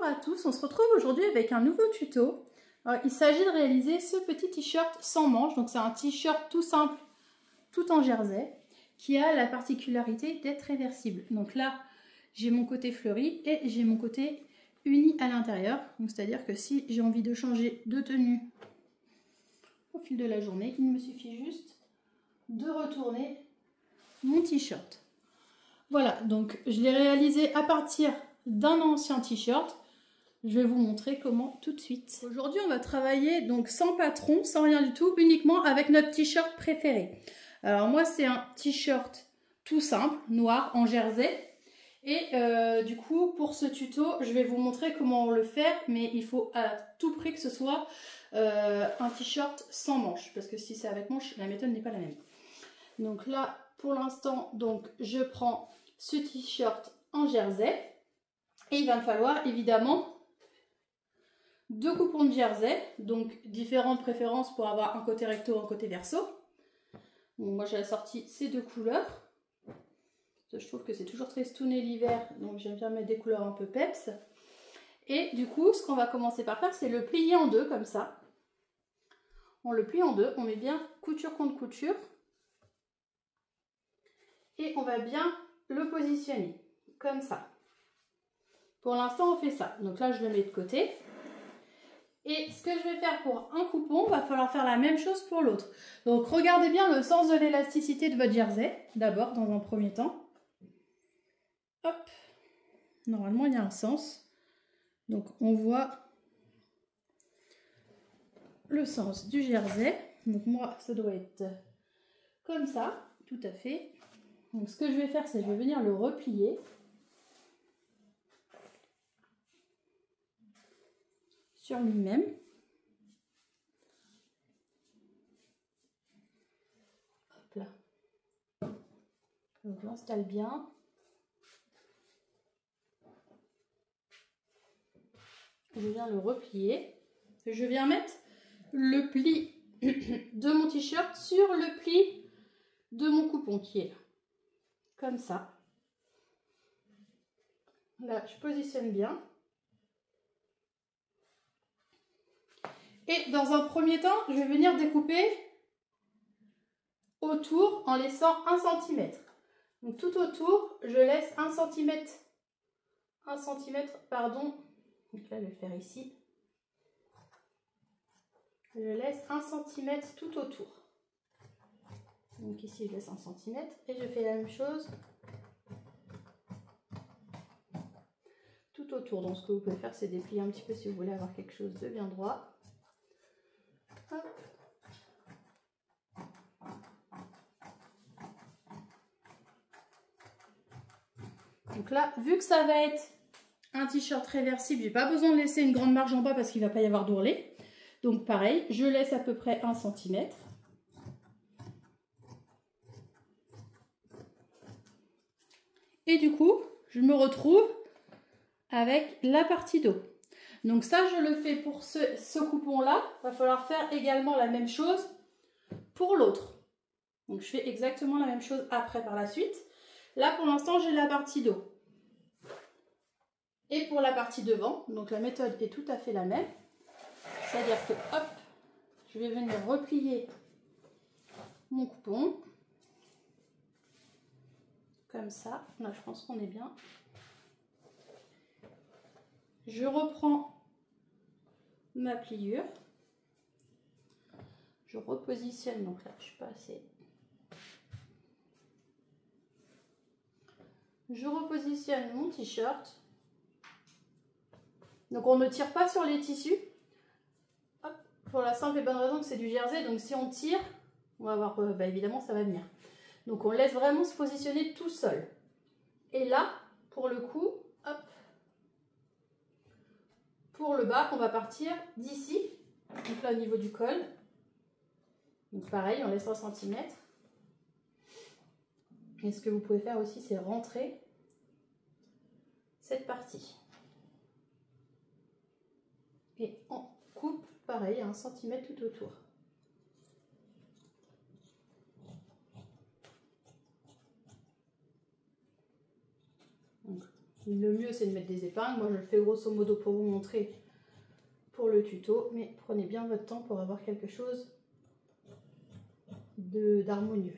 Bonjour à tous, on se retrouve aujourd'hui avec un nouveau tuto. Alors, il s'agit de réaliser ce petit t-shirt sans manches. Donc c'est un t-shirt tout simple, tout en jersey, qui a la particularité d'être réversible. Donc là, j'ai mon côté fleuri et j'ai mon côté uni à l'intérieur. Donc c'est-à-dire que si j'ai envie de changer de tenue au fil de la journée, il me suffit juste de retourner mon t-shirt. Voilà, donc je l'ai réalisé à partir d'un ancien t-shirt. Je vais vous montrer comment tout de suite. Aujourd'hui, on va travailler donc sans patron, sans rien du tout, uniquement avec notre t-shirt préféré. Alors moi, c'est un t-shirt tout simple, noir, en jersey. Et du coup, pour ce tuto, je vais vous montrer comment le faire, mais il faut à tout prix que ce soit un t-shirt sans manches, parce que si c'est avec manches, la méthode n'est pas la même. Donc là, pour l'instant, donc je prends ce t-shirt en jersey et il va me falloir évidemment deux coupons de jersey, donc différentes préférences pour avoir un côté recto, un côté verso. Bon, moi j'ai assorti ces deux couleurs. Je trouve que c'est toujours très stouné l'hiver, donc j'aime bien mettre des couleurs un peu peps. Et du coup, ce qu'on va commencer par faire, c'est le plier en deux comme ça. On le plie en deux, on met bien couture contre couture. Et on va bien le positionner, comme ça. Pour l'instant, on fait ça. Donc là, je le mets de côté. Et ce que je vais faire pour un coupon, il va falloir faire la même chose pour l'autre. Donc, regardez bien le sens de l'élasticité de votre jersey, d'abord, dans un premier temps. Hop. Normalement, il y a un sens. Donc, on voit le sens du jersey. Donc, moi, ça doit être comme ça, tout à fait. Donc, ce que je vais faire, c'est que je vais venir le replier. Sur lui-même. Hop là. Donc, j'installe bien. Je viens le replier. Je viens mettre le pli de mon t-shirt sur le pli de mon coupon qui est là. Comme ça. Là, je positionne bien. Et dans un premier temps, je vais venir découper autour en laissant 1 cm. Donc tout autour, je laisse 1 cm. 1 cm, pardon. Donc là, je vais le faire ici. Je laisse 1 cm tout autour. Donc ici, je laisse 1 cm. Et je fais la même chose tout autour. Donc ce que vous pouvez faire, c'est déplier un petit peu si vous voulez avoir quelque chose de bien droit. Hop. Donc là, vu que ça va être un t-shirt réversible, j'ai pas besoin de laisser une grande marge en bas parce qu'il va pas y avoir d'ourlet. Donc pareil, je laisse à peu près 1 cm. Et du coup, je me retrouve avec la partie dos. Donc ça, je le fais pour ce coupon-là. Il va falloir faire également la même chose pour l'autre. Donc je fais exactement la même chose après par la suite. Là, pour l'instant, j'ai la partie dos. Et pour la partie devant, donc la méthode est tout à fait la même. C'est-à-dire que, hop, je vais venir replier mon coupon. Comme ça. Là, je pense qu'on est bien. Je reprends ma pliure. Je repositionne, donc là, je suis pas assez. Je repositionne mon t-shirt. Donc on ne tire pas sur les tissus. Hop, pour la simple et bonne raison que c'est du jersey. Donc si on tire, on va voir, évidemment ça va venir. Donc on laisse vraiment se positionner tout seul. Et là, pour le coup, hop, pour le bas, on va partir d'ici. Donc là au niveau du col. Donc pareil, on laisse 1 cm. Et ce que vous pouvez faire aussi, c'est rentrer cette partie. Et on coupe, pareil, 1 cm tout autour. Donc, Le mieux, c'est de mettre des épingles. Moi, je le fais grosso modo pour vous montrer pour le tuto, mais prenez bien votre temps pour avoir quelque chose d'harmonieux.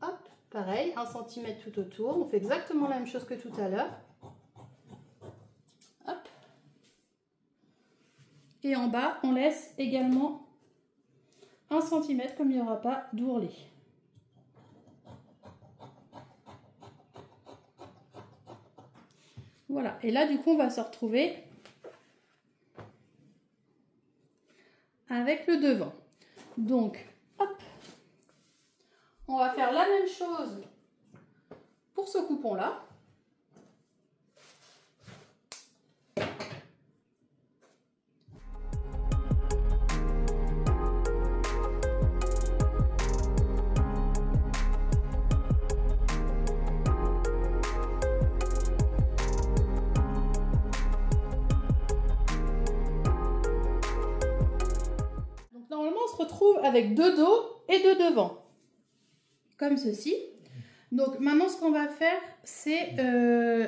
Hop, pareil, 1 cm tout autour. On fait exactement la même chose que tout à l'heure. Hop. Et en bas, on laisse également 1 cm comme il n'y aura pas d'ourlet. Voilà, et là du coup on va se retrouver avec le devant. Donc, hop, on va faire la même chose pour ce coupon-là. On se retrouve avec 2 dos et 2 devant, comme ceci. Donc maintenant ce qu'on va faire, c'est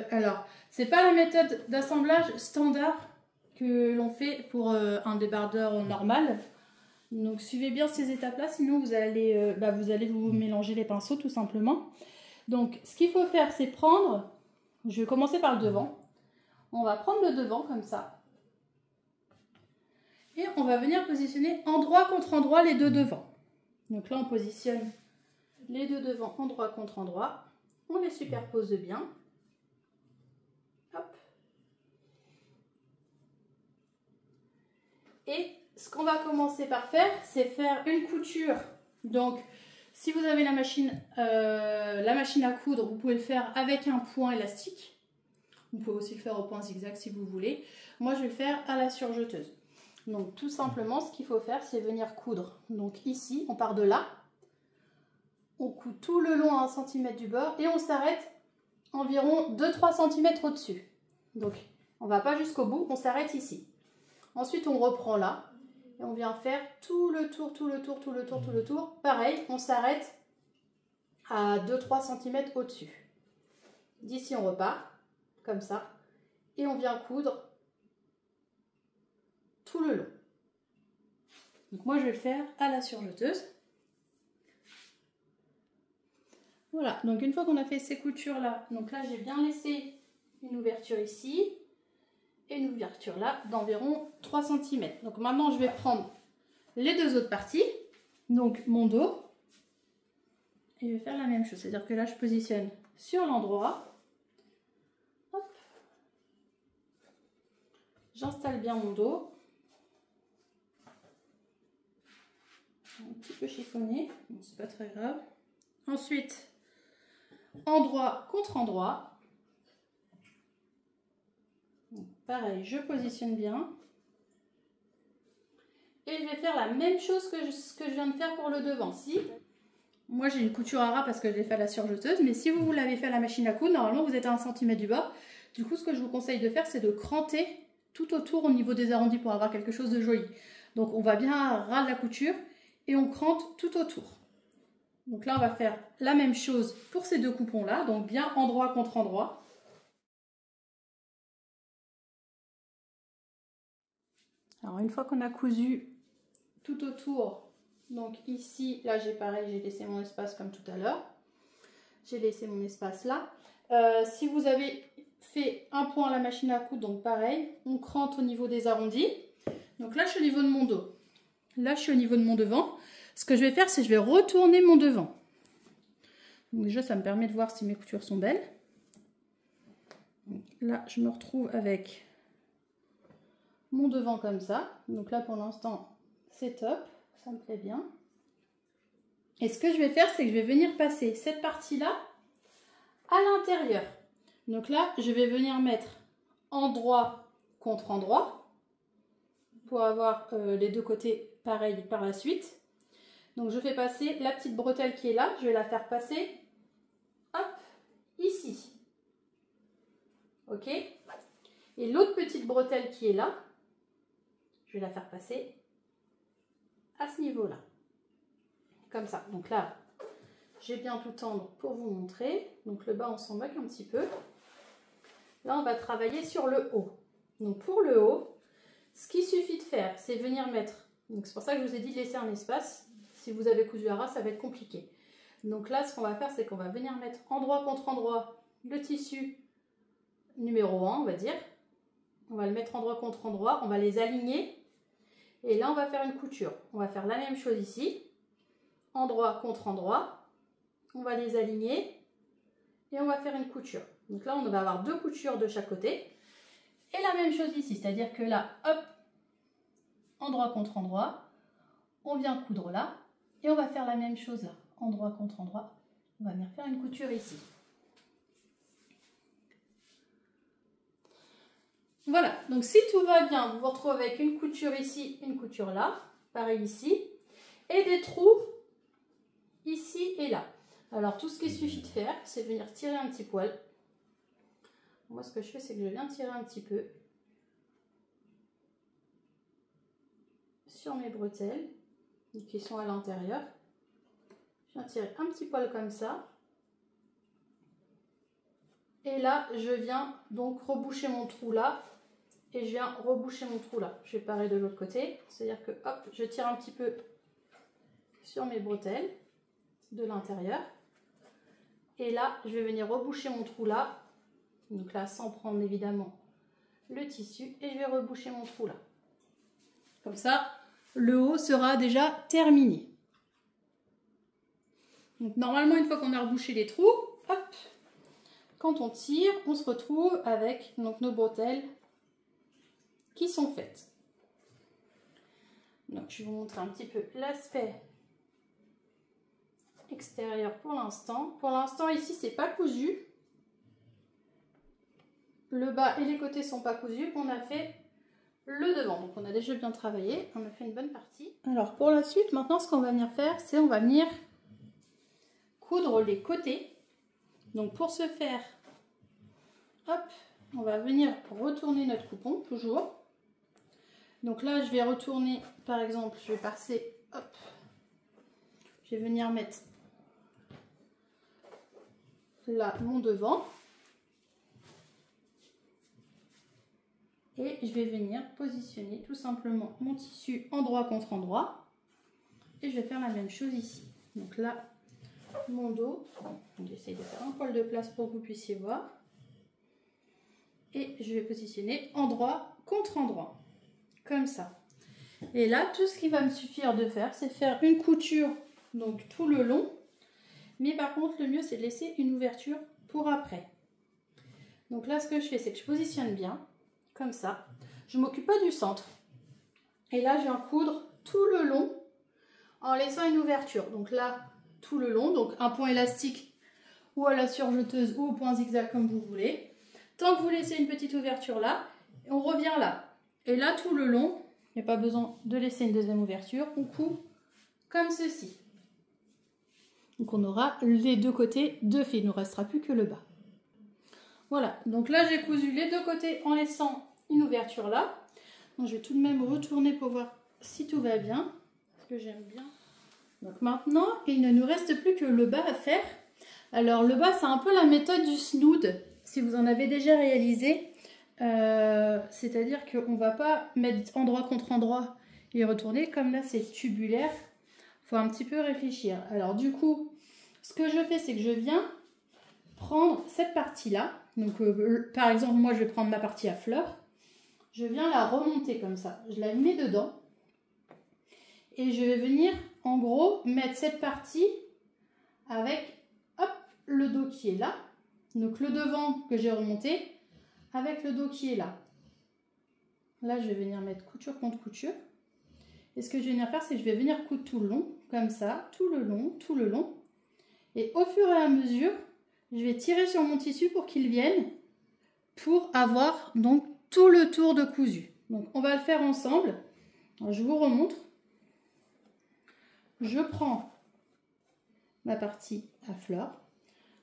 alors c'est pas la méthode d'assemblage standard que l'on fait pour un débardeur normal. Donc suivez bien ces étapes là, sinon vous allez vous mélanger les pinceaux tout simplement. Donc ce qu'il faut faire, c'est prendre, je vais commencer par le devant, on va prendre le devant comme ça. Et on va venir positionner endroit contre endroit les 2 devants. Donc là, on positionne les 2 devants endroit contre endroit. On les superpose bien. Hop. Et ce qu'on va commencer par faire, c'est faire une couture. Donc, si vous avez la machine à coudre, vous pouvez le faire avec un point élastique. Vous pouvez aussi le faire au point zigzag si vous voulez. Moi, je vais le faire à la surjeteuse. Donc tout simplement, ce qu'il faut faire, c'est venir coudre. Donc ici, on part de là, on coud tout le long à 1 cm du bord et on s'arrête environ 2-3 cm au-dessus. Donc on ne va pas jusqu'au bout, on s'arrête ici. Ensuite, on reprend là et on vient faire tout le tour, tout le tour, tout le tour, tout le tour. Pareil, on s'arrête à 2-3 cm au-dessus. D'ici, on repart, comme ça, et on vient coudre tout le long. Donc moi je vais le faire à la surjeteuse. Voilà, donc une fois qu'on a fait ces coutures là, donc là j'ai bien laissé une ouverture ici et une ouverture là d'environ 3 cm. Donc maintenant je vais prendre les 2 autres parties, donc mon dos, et je vais faire la même chose, c'est-à-dire que là je positionne sur l'endroit, j'installe bien mon dos. Un petit peu chiffonné, bon, c'est pas très grave. Ensuite, endroit contre endroit. Donc, pareil, je positionne bien. Et je vais faire la même chose que je viens de faire pour le devant. Si, moi j'ai une couture à ras parce que je l'ai fait à la surjeteuse, mais si vous l'avez fait à la machine à coudre, normalement vous êtes à 1 cm du bord. Du coup, ce que je vous conseille de faire, c'est de cranter tout autour au niveau des arrondis pour avoir quelque chose de joli. Donc on va bien à ras de la couture. Et on crante tout autour. Donc là, on va faire la même chose pour ces 2 coupons-là. Donc bien endroit contre endroit. Alors une fois qu'on a cousu tout autour, donc ici, là j'ai pareil, j'ai laissé mon espace comme tout à l'heure. J'ai laissé mon espace là. Si vous avez fait un point à la machine à coudre, donc pareil, on crante au niveau des arrondis. Donc là, je suis au niveau de mon dos. Là, je suis au niveau de mon devant. Ce que je vais faire, c'est que je vais retourner mon devant. Donc déjà, ça me permet de voir si mes coutures sont belles. Donc là, je me retrouve avec mon devant comme ça. Donc là, pour l'instant, c'est top. Ça me plaît bien. Et ce que je vais faire, c'est que je vais venir passer cette partie-là à l'intérieur. Donc là, je vais venir mettre endroit contre endroit pour avoir les 2 côtés pareils par la suite. Donc je fais passer la petite bretelle qui est là, je vais la faire passer, hop, ici. Ok? Et l'autre petite bretelle qui est là, je vais la faire passer à ce niveau-là. Comme ça. Donc là, j'ai bien tout tendre pour vous montrer. Donc le bas, on s'en moque un petit peu. Là, on va travailler sur le haut. Donc pour le haut, ce qu'il suffit de faire, c'est venir mettre. Donc c'est pour ça que je vous ai dit de laisser un espace. Si vous avez cousu à ras, ça va être compliqué. Donc là, ce qu'on va faire, c'est qu'on va venir mettre endroit contre endroit le tissu numéro 1, on va dire. On va le mettre endroit contre endroit, on va les aligner. Et là, on va faire une couture. On va faire la même chose ici. Endroit contre endroit. On va les aligner. Et on va faire une couture. Donc là, on va avoir 2 coutures de chaque côté. Et la même chose ici. C'est-à-dire que là, hop, endroit contre endroit. On vient coudre là. Et on va faire la même chose là. Endroit contre endroit. On va venir faire une couture ici. Voilà, donc si tout va bien, vous vous retrouvez avec une couture ici, une couture là, pareil ici, et des trous ici et là. Alors tout ce qu'il suffit de faire, c'est venir tirer un petit poil. Moi ce que je fais, c'est que je viens tirer un petit peu sur mes bretelles, qui sont à l'intérieur. Je viens tirer un petit poil comme ça. Et là, je viens donc reboucher mon trou là. Et je viens reboucher mon trou là. Je vais pareil de l'autre côté. C'est-à-dire que hop, je tire un petit peu sur mes bretelles de l'intérieur. Et là, je vais venir reboucher mon trou là. Donc là, sans prendre évidemment le tissu. Et je vais reboucher mon trou là. Comme ça, le haut sera déjà terminé. Donc normalement, une fois qu'on a rebouché les trous, hop, quand on tire, on se retrouve avec donc, nos bretelles qui sont faites. Donc je vais vous montrer un petit peu l'aspect extérieur pour l'instant. Pour l'instant ici c'est pas cousu. Le bas et les côtés sont pas cousus. On a fait le devant. Donc on a déjà bien travaillé. On a fait une bonne partie. Alors pour la suite, maintenant ce qu'on va venir faire, c'est on va venir coudre les côtés. Donc pour ce faire, hop, on va venir retourner notre coupon toujours. Donc là, je vais retourner, par exemple, je vais passer, hop, je vais venir mettre là mon devant. Et je vais venir positionner tout simplement mon tissu endroit contre endroit. Et je vais faire la même chose ici. Donc là, mon dos, j'essaye de faire un poil de place pour que vous puissiez voir. Et je vais positionner endroit contre endroit. Comme ça. Et là, tout ce qui va me suffire de faire, c'est faire une couture donc tout le long. Mais par contre, le mieux, c'est de laisser une ouverture pour après. Donc là, ce que je fais, c'est que je positionne bien, comme ça. Je ne m'occupe pas du centre. Et là, je viens coudre tout le long en laissant une ouverture. Donc là, tout le long, donc un point élastique ou à la surjeteuse ou au point zigzag comme vous voulez. Tant que vous laissez une petite ouverture là, on revient là. Et là, tout le long, il n'y a pas besoin de laisser une deuxième ouverture. On coupe comme ceci. Donc, on aura les deux côtés de fait. Il ne nous restera plus que le bas. Voilà. Donc là, j'ai cousu les deux côtés en laissant une ouverture là. Donc, je vais tout de même retourner pour voir si tout va bien. Parce que j'aime bien. Donc maintenant, il ne nous reste plus que le bas à faire. Alors, le bas, c'est un peu la méthode du snood. Si vous en avez déjà réalisé. C'est-à-dire qu'on ne va pas mettre endroit contre endroit et retourner. Comme là, c'est tubulaire. Il faut un petit peu réfléchir. Alors du coup, ce que je fais, c'est que je viens prendre cette partie-là. Donc par exemple, moi, je vais prendre ma partie à fleurs. Je viens la remonter comme ça. Je la mets dedans. Et je vais venir, en gros, mettre cette partie avec, hop, le dos qui est là. Donc le devant que j'ai remonté avec le dos qui est là. Là, je vais venir mettre couture contre couture. Et ce que je vais venir faire, c'est que je vais venir coudre tout le long, comme ça, tout le long, tout le long. Et au fur et à mesure, je vais tirer sur mon tissu pour qu'il vienne, pour avoir donc tout le tour de cousu. Donc, on va le faire ensemble. Alors, je vous remontre. Je prends ma partie à fleurs.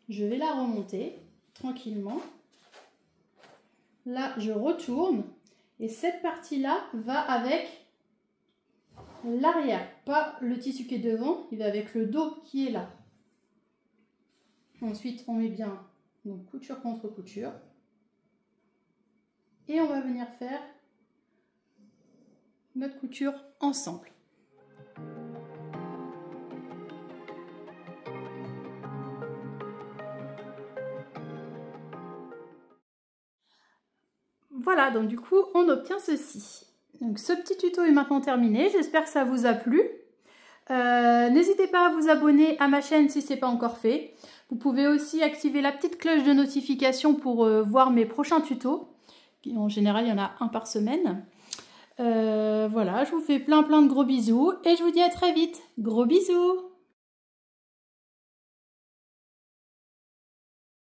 Je vais la remonter tranquillement. Là, je retourne. Et cette partie-là va avec l'arrière. Pas le tissu qui est devant, il va avec le dos qui est là. Ensuite, on met bien donc, couture contre couture. Et on va venir faire notre couture ensemble. Voilà, donc du coup, on obtient ceci. Donc ce petit tuto est maintenant terminé. J'espère que ça vous a plu. N'hésitez pas à vous abonner à ma chaîne si ce n'est pas encore fait. Vous pouvez aussi activer la petite cloche de notification pour voir mes prochains tutos. En général, il y en a un par semaine. Voilà, je vous fais plein de gros bisous et je vous dis à très vite. Gros bisous!